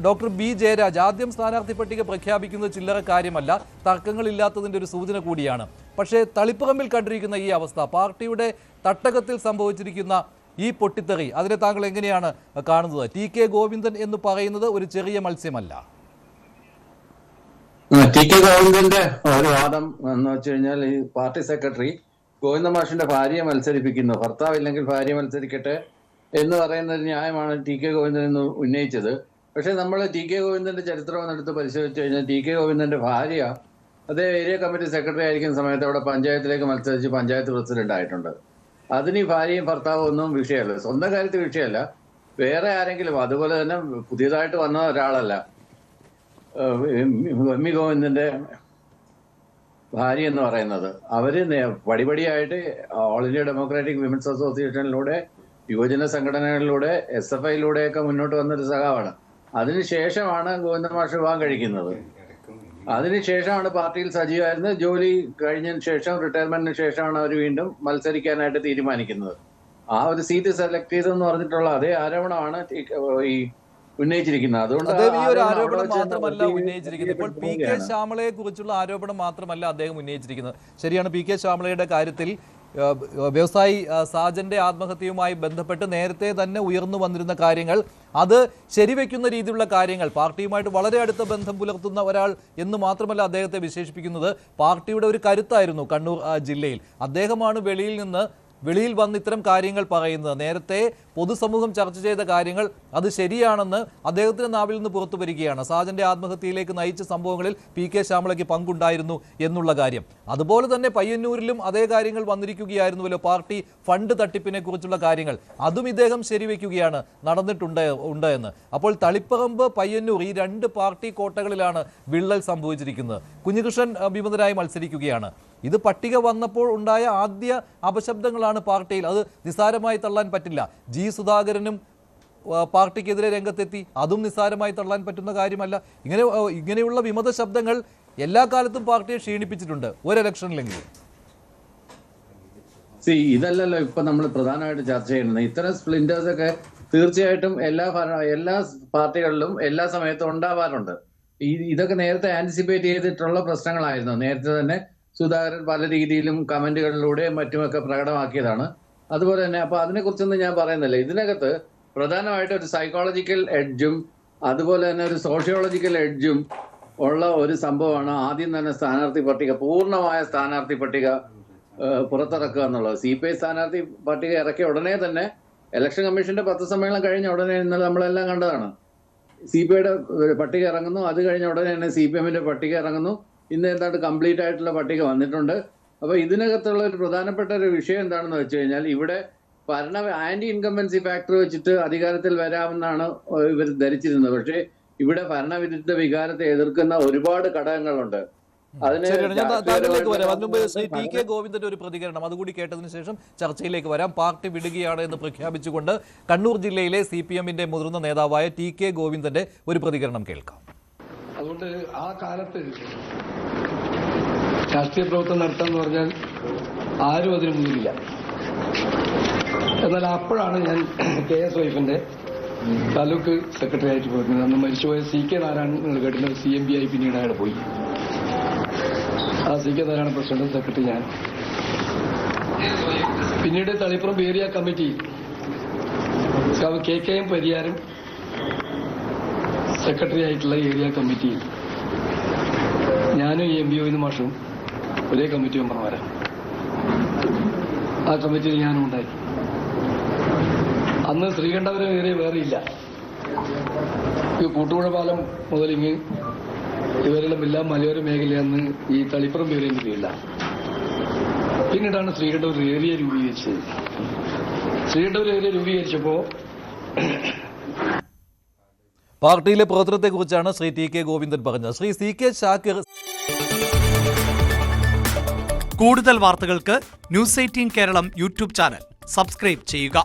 Doctor B Jayaraj, ആദ്യം സ്ഥാനാർത്ഥി പട്ടിക പ്രഖ്യാപിക്കുന്നത് ചില്ലറ കാര്യമല്ല, തർക്കങ്ങളില്ലാത്തതിൻ്റെ ഒരു സൂചന കൂടിയാണ്. പക്ഷേ തളിപ്പറമ്പിൽ കണ്ടിരിക്കുന്ന ഈ അവസ്ഥ, പാർട്ടിയുടെ തട്ടകത്തിൽ സംഭവിച്ചിരിക്കുന്ന ഈ പൊട്ടിത്തെറി, അതിനെ താങ്കൾ എങ്ങനെയാണ് കാണുന്നത്? ടി കെ ഗോവിന്ദൻ എന്ന് പറയുന്നത് ഒരു ചെറിയ മത്സ്യമല്ല. ടി കെ ഗോവിന്ദന്റെ ഒരു വാദം എന്ന് വെച്ച് കഴിഞ്ഞാൽ, ഈ പാർട്ടി സെക്രട്ടറി ഗോവിന്ദ മാഷിന്റെ ഭാര്യയെ മത്സരിപ്പിക്കുന്നു, ഭർത്താവില്ലെങ്കിൽ ഭാര്യ മത്സരിക്കട്ടെ എന്ന് പറയുന്ന ഒരു ന്യായമാണ് ടി കെ ഗോവിന്ദൻ എന്ന് ഉന്നയിച്ചത്. പക്ഷെ നമ്മൾ ടി കെ ഗോവിന്ദന്റെ ചരിത്രം എടുത്ത് പരിശോധിച്ചു കഴിഞ്ഞാൽ, ടി കെ ഗോവിന്ദന്റെ ഭാര്യ അതേ ഏരിയ കമ്മിറ്റി സെക്രട്ടറി ആയിരിക്കുന്ന സമയത്ത് അവിടെ പഞ്ചായത്തിലേക്ക് മത്സരിച്ച് പഞ്ചായത്ത് പ്രസിഡന്റ് ആയിട്ടുണ്ട്. അതിന് ഈ ഭാര്യയും ഭർത്താവും ഒന്നും വിഷയമല്ല, സ്വന്തം കാര്യത്തിൽ വിഷയമല്ല, വേറെ ആരെങ്കിലും. അതുപോലെ തന്നെ പുതിയതായിട്ട് വന്ന ഒരാളല്ല എം ഇ ഗോവിന്ദന്റെ ഭാര്യ എന്ന് പറയുന്നത്. അവര് പടിപടിയായിട്ട് ഓൾ ഇന്ത്യ ഡെമോക്രാറ്റിക് വിമൻസ് അസോസിയേഷനിലൂടെ, യുവജന സംഘടനകളിലൂടെ, SFIയിലൂടെയൊക്കെ മുന്നോട്ട് വന്നൊരു സഖാവാണ്. അതിനുശേഷമാണ് ഗോവിന്ദ മാഷ് വിവാഹം കഴിക്കുന്നത്. അതിനുശേഷമാണ് പാർട്ടിയിൽ സജീവമായിരുന്നത്. ജോലി കഴിഞ്ഞതിന് ശേഷം, റിട്ടയർമെന്റിന് ശേഷമാണ് അവർ വീണ്ടും മത്സരിക്കാനായിട്ട് തീരുമാനിക്കുന്നത്. ആ ഒരു സീറ്റ് സെലക്ട് ചെയ്തെന്ന് പറഞ്ഞിട്ടുള്ള അതേ ആരോപണമാണ് ഈ ഉന്നയിച്ചിരിക്കുന്നത്. അതുകൊണ്ട് ഈ ഒരു ആരോപണം മാത്രമല്ല ഉന്നയിച്ചിരിക്കുന്നത്, ഇപ്പോൾ പി കെ ശ്യാമളയെ കുറിച്ചുള്ള ആരോപണം മാത്രമല്ല അദ്ദേഹം ഉന്നയിച്ചിരിക്കുന്നത്. ശരിയാണ്, പി കെ ശ്യാമളയുടെ കാര്യത്തിൽ വ്യവസായി സാജന്റെ ആത്മഹത്യയുമായി ബന്ധപ്പെട്ട് നേരത്തെ തന്നെ ഉയർന്നു വന്നിരുന്ന കാര്യങ്ങൾ, അത് ശരിവെക്കുന്ന രീതിയിലുള്ള കാര്യങ്ങൾ, പാർട്ടിയുമായിട്ട് വളരെ അടുത്ത ബന്ധം പുലർത്തുന്ന ഒരാൾ എന്ന് മാത്രമല്ല അദ്ദേഹത്തെ വിശേഷിപ്പിക്കുന്നത്, പാർട്ടിയുടെ ഒരു കരുത്തായിരുന്നു കണ്ണൂർ ജില്ലയിൽ. അദ്ദേഹമാണ് വെളിയിൽ വന്ന് ഇത്തരം കാര്യങ്ങൾ പറയുന്നത്. നേരത്തെ പൊതുസമൂഹം ചർച്ച ചെയ്ത കാര്യങ്ങൾ അത് ശരിയാണെന്ന് അദ്ദേഹത്തിന്റെ നാവിൽ നിന്ന് പുറത്തു വരികയാണ്. സാജന്റെ ആത്മഹത്യയിലേക്ക് നയിച്ച സംഭവങ്ങളിൽ പി കെ ശ്യാമളയ്ക്ക് പങ്കുണ്ടായിരുന്നു എന്നുള്ള കാര്യം. അതുപോലെ തന്നെ പയ്യന്നൂരിലും അതേ കാര്യങ്ങൾ വന്നിരിക്കുകയായിരുന്നുവല്ലോ, പാർട്ടി ഫണ്ട് തട്ടിപ്പിനെ കുറിച്ചുള്ള കാര്യങ്ങൾ, അതും ഇദ്ദേഹം ശരിവെക്കുകയാണ് നടന്നിട്ടുണ്ട് എന്ന്. അപ്പോൾ തളിപ്പറമ്പ്, പയ്യന്നൂർ, ഈ രണ്ട് പാർട്ടി കോട്ടകളിലാണ് വിള്ളൽ സംഭവിച്ചിരിക്കുന്നത്. കുഞ്ഞികൃഷ്ണൻ വിമതനായി മത്സരിക്കുകയാണ്. ഇത് പട്ടിക വന്നപ്പോൾ ഉണ്ടായ ആദ്യ അപശബ്ദങ്ങളാണ് പാർട്ടിയിൽ, അത് നിസ്സാരമായി തള്ളാൻ പറ്റില്ല. ജി സുധാകരനും പാർട്ടിക്കെതിരെ രംഗത്തെത്തി, അതും നിസ്സാരമായി തള്ളാൻ പറ്റുന്ന കാര്യമല്ല. ഇങ്ങനെയുള്ള വിമത ശബ്ദങ്ങൾ എല്ലാ കാലത്തും പാർട്ടിയെ ക്ഷീണിപ്പിച്ചിട്ടുണ്ട്, ഒരു ഇലക്ഷനിലെങ്കിലും. ഇതല്ലല്ലോ ഇപ്പൊ നമ്മൾ പ്രധാനമായിട്ട് ചർച്ച ചെയ്യുന്നത്. ഇത്തരം സ്പ്ലിന്റേഴ്സ് ഒക്കെ തീർച്ചയായിട്ടും എല്ലാ പാർട്ടികളിലും എല്ലാ സമയത്തും ഉണ്ടാവാറുണ്ട്. ഇതൊക്കെ നേരത്തെ ആന്റിസിപ്പേറ്റ് ചെയ്തിട്ടുള്ള പ്രശ്നങ്ങളായിരുന്നു. നേരത്തെ തന്നെ സുധാകരൻ പല രീതിയിലും കമന്റുകളിലൂടെ മറ്റുമൊക്കെ പ്രകടമാക്കിയതാണ്. അതുപോലെ തന്നെ അപ്പൊ അതിനെക്കുറിച്ചൊന്നും ഞാൻ പറയുന്നില്ല. ഇതിനകത്ത് പ്രധാനമായിട്ട് ഒരു സൈക്കോളജിക്കൽ എഡ്ജും അതുപോലെ തന്നെ ഒരു സോഷ്യോളജിക്കൽ എഡ്ജും ഉള്ള ഒരു സംഭവമാണ് ആദ്യം തന്നെ സ്ഥാനാർത്ഥി പട്ടിക, പൂർണ്ണമായ സ്ഥാനാർത്ഥി പട്ടിക പുറത്തിറക്കുക എന്നുള്ളത്. CPI സ്ഥാനാർത്ഥി പട്ടിക ഇറക്കിയ ഉടനെ തന്നെ ഇലക്ഷൻ കമ്മീഷന്റെ പത്രസമ്മേളനം കഴിഞ്ഞ ഉടനെ ഇന്നലെ നമ്മളെല്ലാം കണ്ടതാണ്, CPIയുടെ പട്ടിക ഇറങ്ങുന്നു. അത് കഴിഞ്ഞ ഉടനെ തന്നെ CPMന്റെ പട്ടിക ഇറങ്ങുന്നു. ഇന്ന് എന്താണ്ട് കംപ്ലീറ്റ് ആയിട്ടുള്ള പട്ടിക വന്നിട്ടുണ്ട്. അപ്പൊ ഇതിനകത്തുള്ള ഒരു പ്രധാനപ്പെട്ട ഒരു വിഷയം എന്താണെന്ന് വെച്ച് കഴിഞ്ഞാൽ, ഇവിടെ ആന്റി ഇൻകംബൻസി ഫാക്ടർ വെച്ചിട്ട് അധികാരത്തിൽ വരാമെന്നാണ് ഇവർ ധരിച്ചിരുന്നത്. പക്ഷേ ഇവിടെ ഭരണവിരുദ്ധ വികാരത്തെ എതിർക്കുന്ന ഒരുപാട് ഘടകങ്ങളുണ്ട്. ടി കെ ഗോവിന്ദന്റെ ഒരു പ്രതികരണം അതുകൂടി കേട്ടതിന് ശേഷം ചർച്ചയിലേക്ക് വരാം. പാർട്ടി വിടുകയാണ് എന്ന് പ്രഖ്യാപിച്ചുകൊണ്ട് കണ്ണൂർ ജില്ലയിലെ CPMന്റെ മുതിർന്ന നേതാവായ ടി കെ ഗോവിന്ദന്റെ ഒരു പ്രതികരണം കേൾക്കാം. അതുകൊണ്ട് ആ കാലത്ത് രാഷ്ട്രീയ പ്രവർത്തനം നടത്താന്ന് പറഞ്ഞാൽ ആരും അതിന് മുന്നിലില്ല. എന്നാൽ അപ്പോഴാണ് ഞാൻ KSYFന്റെ താലൂക്ക് സെക്രട്ടറി ആയിട്ട് പോയിരുന്നത്. അന്ന് മരിച്ചുപോയ CK നാരായണൻ കേട്ടിട്ട് CMB ആയി പിന്നീട് അയാൾ പോയി. ആ CK നാരായണ പ്രസിഡന്റ്, സെക്രട്ടറി ഞാൻ. പിന്നീട് Taliparamba area committee KKM Pariyaram secretary ആയിട്ടുള്ള ഏരിയ കമ്മിറ്റിയിൽ ഞാനും MB മാഷും ഒരേ കമ്മിറ്റി മെമ്പർമാരാണ്. ആ കമ്മിറ്റിയിൽ ഞാനും ഉണ്ടായി. അന്ന് ശ്രീകണ്ഠപുരം ഏരിയ വേറെയില്ല. ഈ കൂട്ടുപുഴ പാലം മുതലിങ്ങ് ഇവരെല്ലാം എല്ലാം മലയോര മേഖലയെന്ന് ഈ തളിപ്പറമ്പ് ഏരിയ ഇല്ല. പിന്നീടാണ് ശ്രീകണ്ഠപുരം ഏരിയ രൂപീകരിച്ചത്. ശ്രീകണ്ഠപുരം ഏരിയ രൂപീകരിച്ചപ്പോ പാർട്ടിയിലെ പ്രവർത്തനത്തെക്കുറിച്ചാണ് ശ്രീ ടി കെ ഗോവിന്ദൻ പറഞ്ഞത്. ശ്രീ CK ഷാക്കിർ. കൂടുതൽ വാർത്തകൾക്ക് News 18 Keralam YouTube channel subscribe ചെയ്യുക.